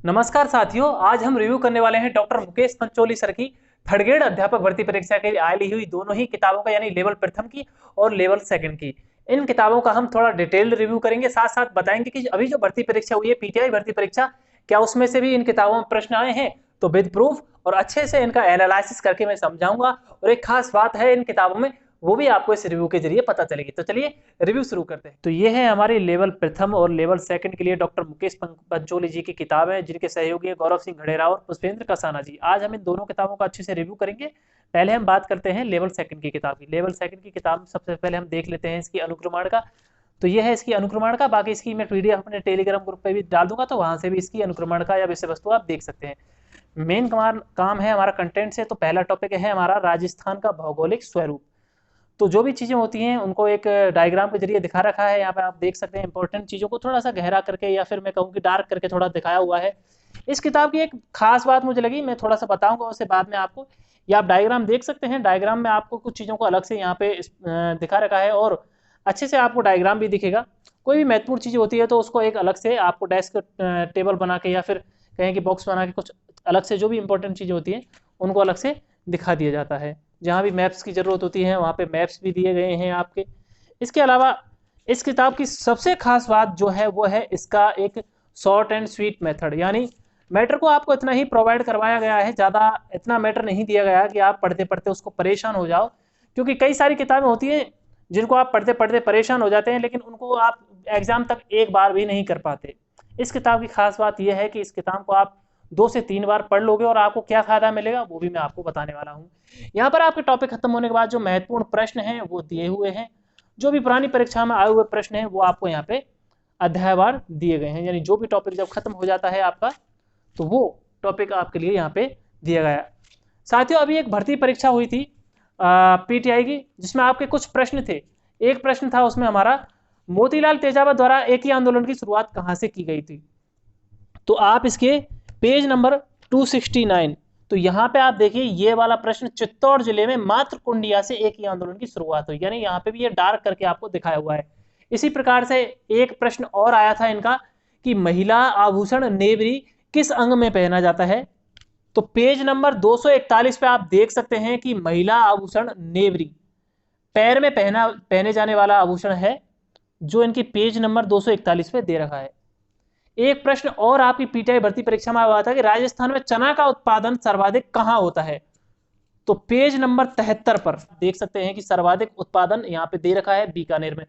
नमस्कार साथियों, आज हम रिव्यू करने वाले हैं डॉक्टर मुकेश पंचोली सर की थर्ड ग्रेड अध्यापक भर्ती परीक्षा के लिए आई हुई दोनों ही किताबों का, यानी लेवल प्रथम की और लेवल सेकंड की। इन किताबों का हम थोड़ा डिटेल्ड रिव्यू करेंगे, साथ साथ बताएंगे कि अभी जो भर्ती परीक्षा हुई है पीटीआई भर्ती परीक्षा, क्या उसमें से भी इन किताबों में प्रश्न आए हैं, तो विद प्रूफ और अच्छे से इनका एनालिसिस करके मैं समझाऊंगा। और एक खास बात है इन किताबों में, वो भी आपको इस रिव्यू के जरिए पता चलेगी। तो चलिए रिव्यू शुरू करते हैं। तो ये है हमारी लेवल प्रथम और लेवल सेकंड के लिए डॉक्टर मुकेश पंचोली जी की किताब है, जिनके सहयोगी है गौरव सिंह घड़ेरा और पुष्पेंद्र कसाना जी। आज हम इन दोनों किताबों का अच्छे से रिव्यू करेंगे। पहले हम बात करते हैं लेवल सेकंड की किताब की। लेवल सेकंड की किताब सबसे पहले हम देख लेते हैं इसकी अनुक्रमण का। तो ये है इसकी अनुक्रमण का, बाकी इसकी मैं पीडीएफ अपने टेलीग्राम ग्रुप पे भी डाल दूंगा, तो वहां से भी इसकी अनुक्रमण का या विषय वस्तु आप देख सकते हैं। मेन काम है हमारा कंटेंट से। तो पहला टॉपिक है हमारा राजस्थान का भौगोलिक स्वरूप। तो जो भी चीजें होती हैं उनको एक डायग्राम के जरिए दिखा रखा है, यहाँ पे आप देख सकते हैं। इंपॉर्टेंट चीजों को थोड़ा सा गहरा करके या फिर मैं कहूँ कि डार्क करके थोड़ा दिखाया हुआ है। इस किताब की एक खास बात मुझे लगी, मैं थोड़ा सा बताऊंगा उससे बाद में आपको। ये आप डायग्राम देख सकते हैं, डायग्राम में आपको कुछ चीजों को अलग से यहाँ पे दिखा रखा है और अच्छे से आपको डायग्राम भी दिखेगा। कोई भी महत्वपूर्ण चीज होती है तो उसको एक अलग से आपको डेस्क टेबल बना के या फिर कहें कि बॉक्स बना के कुछ अलग से जो भी इंपॉर्टेंट चीजें होती हैं उनको अलग से दिखा दिया जाता है। जहाँ भी मैप्स की जरूरत होती है वहाँ पे मैप्स भी दिए गए हैं आपके। इसके अलावा इस किताब की सबसे खास बात जो है वो है इसका एक शॉर्ट एंड स्वीट मेथड, यानी मैटर को आपको इतना ही प्रोवाइड करवाया गया है, ज़्यादा इतना मैटर नहीं दिया गया कि आप पढ़ते पढ़ते उसको परेशान हो जाओ। क्योंकि कई सारी किताबें होती हैं जिनको आप पढ़ते पढ़ते परेशान हो जाते हैं, लेकिन उनको आप एग्जाम तक एक बार भी नहीं कर पाते। इस किताब की खास बात यह है कि इस किताब को आप 2 से 3 बार पढ़ लोगे और आपको क्या फायदा मिलेगा वो भी मैं आपको बताने वाला हूँ। यहाँ पर आपके टॉपिक खत्म होने के बाद जो महत्वपूर्ण प्रश्न हैं वो दिए हुए हैं। जो भी पुरानी परीक्षा में आए हुए प्रश्न हैं वो आपको यहाँ पे अध्यायवार दिए गए हैं, यानी जो भी टॉपिक जब खत्म हो जाता है आपका तो वो टॉपिक आपके लिए यहाँ पे दिया गया। साथियों, अभी एक भर्ती परीक्षा हुई थी पीटीआई की, जिसमें आपके कुछ प्रश्न थे। एक प्रश्न था उसमें हमारा, मोतीलाल तेजावत द्वारा एक ही आंदोलन की शुरुआत कहाँ से की गई थी। तो आप इसके पेज नंबर 269, तो यहाँ पे आप देखिए ये वाला प्रश्न, चित्तौड़ जिले में मात्र कुंडिया से एक ही आंदोलन की शुरुआत हुई, यानी यहाँ पे भी ये डार्क करके आपको दिखाया हुआ है। इसी प्रकार से एक प्रश्न और आया था इनका कि महिला आभूषण नेवरी किस अंग में पहना जाता है। तो पेज नंबर 241 पे आप देख सकते हैं कि महिला आभूषण नेवरी पैर में पहने जाने वाला आभूषण है, जो इनकी पेज नंबर 241 पे दे रखा है। एक प्रश्न और आपकी पीटीआई भर्ती परीक्षा में आया था कि राजस्थान में चना का उत्पादन सर्वाधिक कहां होता है। तो पेज नंबर 73 पर देख सकते हैं कि सर्वाधिक उत्पादन यहाँ पे दे रखा है बीकानेर में।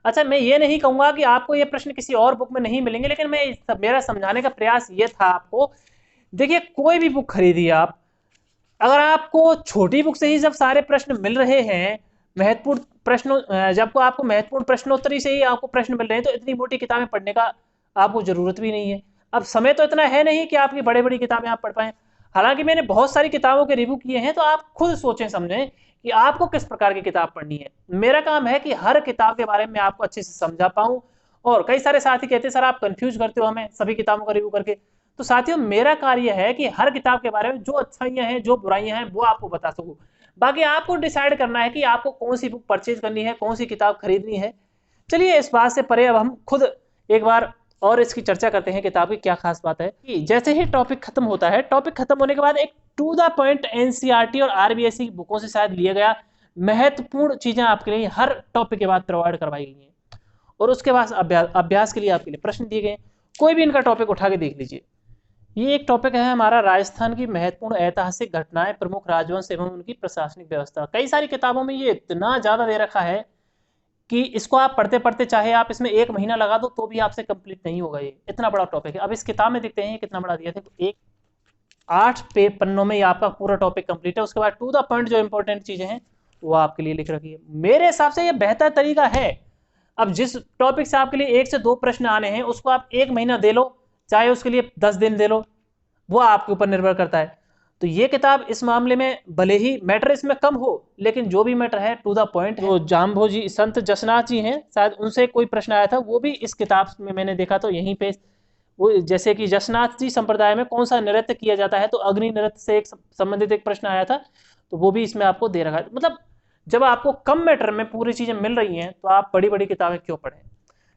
अच्छा, मैं ये नहीं कहूंगा कि आपको ये प्रश्न किसी और बुक में नहीं मिलेंगे, लेकिन मेरा समझाने का प्रयास ये था आपको। देखिए, कोई भी बुक खरीदिए आप, अगर आपको छोटी बुक से ही जब सारे प्रश्न मिल रहे हैं, महत्वपूर्ण प्रश्नों जब आपको महत्वपूर्ण प्रश्नोत्तरी से ही आपको प्रश्न मिल रहे हैं, तो इतनी मोटी किताबें पढ़ने का आपको जरूरत भी नहीं है। अब समय तो इतना है नहीं कि आपकी बड़ी बड़ी किताबें आप पढ़ पाए। हालांकि मैंने बहुत सारी किताबों के रिव्यू किए हैं, तो आप खुद सोचें समझें कि आपको किस प्रकार की किताब पढ़नी है। मेरा काम है कि हर किताब के बारे में आपको अच्छे से समझा पाऊं। और कई सारे साथी कहते हैं सर आप कंफ्यूज करते हो हमें सभी किताबों का रिव्यू करके। तो साथियों, मेरा कार्य है कि हर किताब के बारे में जो अच्छाइयां हैं जो बुराइयां हैं वो आपको बता सकूं। बाकी आपको डिसाइड करना है कि आपको कौन सी बुक परचेज करनी है, कौन सी किताब खरीदनी है। चलिए, इस बात से परे अब हम खुद एक बार और इसकी चर्चा करते हैं किताब की क्या खास बात है। कि जैसे ही टॉपिक खत्म होता है, टॉपिक खत्म होने के बाद एक टू द पॉइंट एनसीईआरटी और आरबीएसई की बुकों से शायद लिया गया महत्वपूर्ण चीजें आपके लिए हर टॉपिक के बाद प्रोवाइड करवाई गई हैं। और उसके बाद अभ्यास के लिए आपके लिए प्रश्न दिए गए। कोई भी इनका टॉपिक उठा के देख लीजिए। ये एक टॉपिक है हमारा, राजस्थान की महत्वपूर्ण ऐतिहासिक घटनाएं, प्रमुख राजवंश एवं उनकी प्रशासनिक व्यवस्था। कई सारी किताबों में ये इतना ज्यादा दे रखा है कि इसको आप पढ़ते पढ़ते चाहे आप इसमें 1 महीना लगा दो तो भी आपसे कंप्लीट नहीं होगा। ये इतना बड़ा टॉपिक है। अब इस किताब में देखते हैं ये कितना बड़ा दिया था। एक 8 पन्नों में ये आपका पूरा टॉपिक कंप्लीट है। उसके बाद टू द पॉइंट जो इंपॉर्टेंट चीजें हैं वो आपके लिए लिख रखी है। मेरे हिसाब से ये बेहतर तरीका है। अब जिस टॉपिक से आपके लिए 1 से 2 प्रश्न आने हैं उसको आप 1 महीना दे लो, चाहे उसके लिए 10 दिन दे लो, वो आपके ऊपर निर्भर करता है। तो ये किताब इस मामले में भले ही मैटर इसमें कम हो, लेकिन जो भी मैटर है टू द पॉइंट है। तो जाम्भोजी संत जसनाथ जी हैं, शायद उनसे कोई प्रश्न आया था, वो भी इस किताब में मैंने देखा। तो यहीं पे वो जैसे कि जसनाथ जी संप्रदाय में कौन सा नृत्य किया जाता है, तो अग्नि नृत्य से एक संबंधित एक प्रश्न आया था, तो वो भी इसमें आपको दे रखा है। मतलब जब आपको कम मैटर में पूरी चीजें मिल रही हैं तो आप बड़ी बड़ी किताबें क्यों पढ़ें।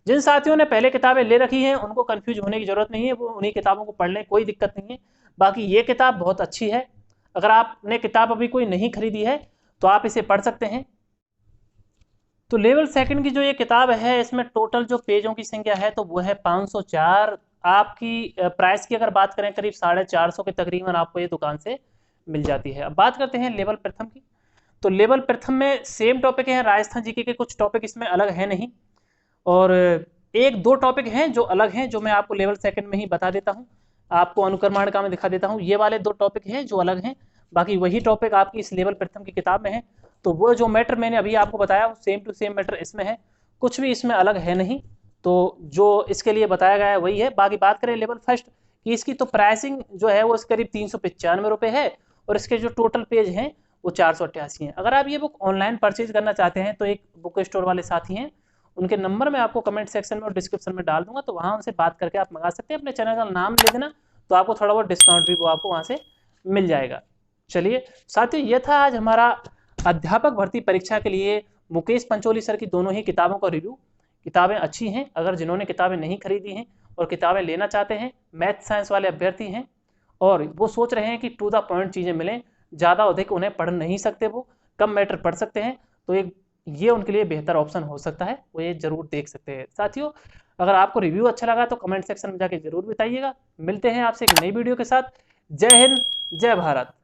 जिन साथियों ने पहले किताबें ले रखी हैं उनको कंफ्यूज होने की जरूरत नहीं है, वो उन्हीं किताबों को पढ़ लें, कोई दिक्कत नहीं है। बाकी ये किताब बहुत अच्छी है, अगर आपने किताब अभी कोई नहीं खरीदी है तो आप इसे पढ़ सकते हैं। तो लेवल सेकंड की जो ये किताब है, इसमें टोटल जो पेजों की संख्या है तो वो है 504। आपकी प्राइस की अगर बात करें करीब 450 के तकरीबन आपको ये दुकान से मिल जाती है। अब बात करते हैं लेवल प्रथम की। तो लेवल प्रथम में सेम टॉपिक है, राजस्थान जीके के कुछ टॉपिक इसमें अलग है नहीं, और एक दो टॉपिक हैं जो अलग हैं, जो मैं आपको लेवल सेकंड में ही बता देता हूं। आपको अनुक्रमणिका में दिखा देता हूं, ये वाले दो टॉपिक हैं जो अलग हैं, बाकी वही टॉपिक आपकी इस लेवल प्रथम की किताब में है। तो वो जो मैटर मैंने अभी आपको बताया वो सेम टू सेम मैटर इसमें है, कुछ भी इसमें अलग है नहीं। तो जो इसके लिए बताया गया है वही है। बाकी बात करें लेवल फर्स्ट की, इसकी तो प्राइसिंग जो है वो करीब 395 रुपये है, और इसके जो टोटल पेज हैं वो 488 हैं। अगर आप ये बुक ऑनलाइन परचेज करना चाहते हैं तो एक बुक स्टोर वाले साथी हैं, उनके नंबर मैं आपको कमेंट सेक्शन में और डिस्क्रिप्शन में डाल दूंगा, तो वहां उनसे बात करके आप मंगा सकते हैं। अपने चैनल का नाम ले देना, तो आपको थोड़ा बहुत डिस्काउंट भी वो आपको वहां से मिल जाएगा। चलिए साथियों, ये था आज हमारा अध्यापक भर्ती परीक्षा के लिए मुकेश पंचोली सर की दोनों ही किताबों का रिव्यू। किताबें अच्छी हैं, अगर जिन्होंने किताबें नहीं खरीदी हैं और किताबें लेना चाहते हैं, मैथ साइंस वाले अभ्यर्थी हैं और वो सोच रहे हैं कि टू द पॉइंट चीज़ें मिलें, ज़्यादा अधिक उन्हें पढ़ नहीं सकते, वो कम मैटर पढ़ सकते हैं, तो एक ये उनके लिए बेहतर ऑप्शन हो सकता है, वो ये जरूर देख सकते हैं। साथियों, अगर आपको रिव्यू अच्छा लगा तो कमेंट सेक्शन में जाके जरूर बताइएगा। मिलते हैं आपसे एक नई वीडियो के साथ। जय हिंद, जय भारत।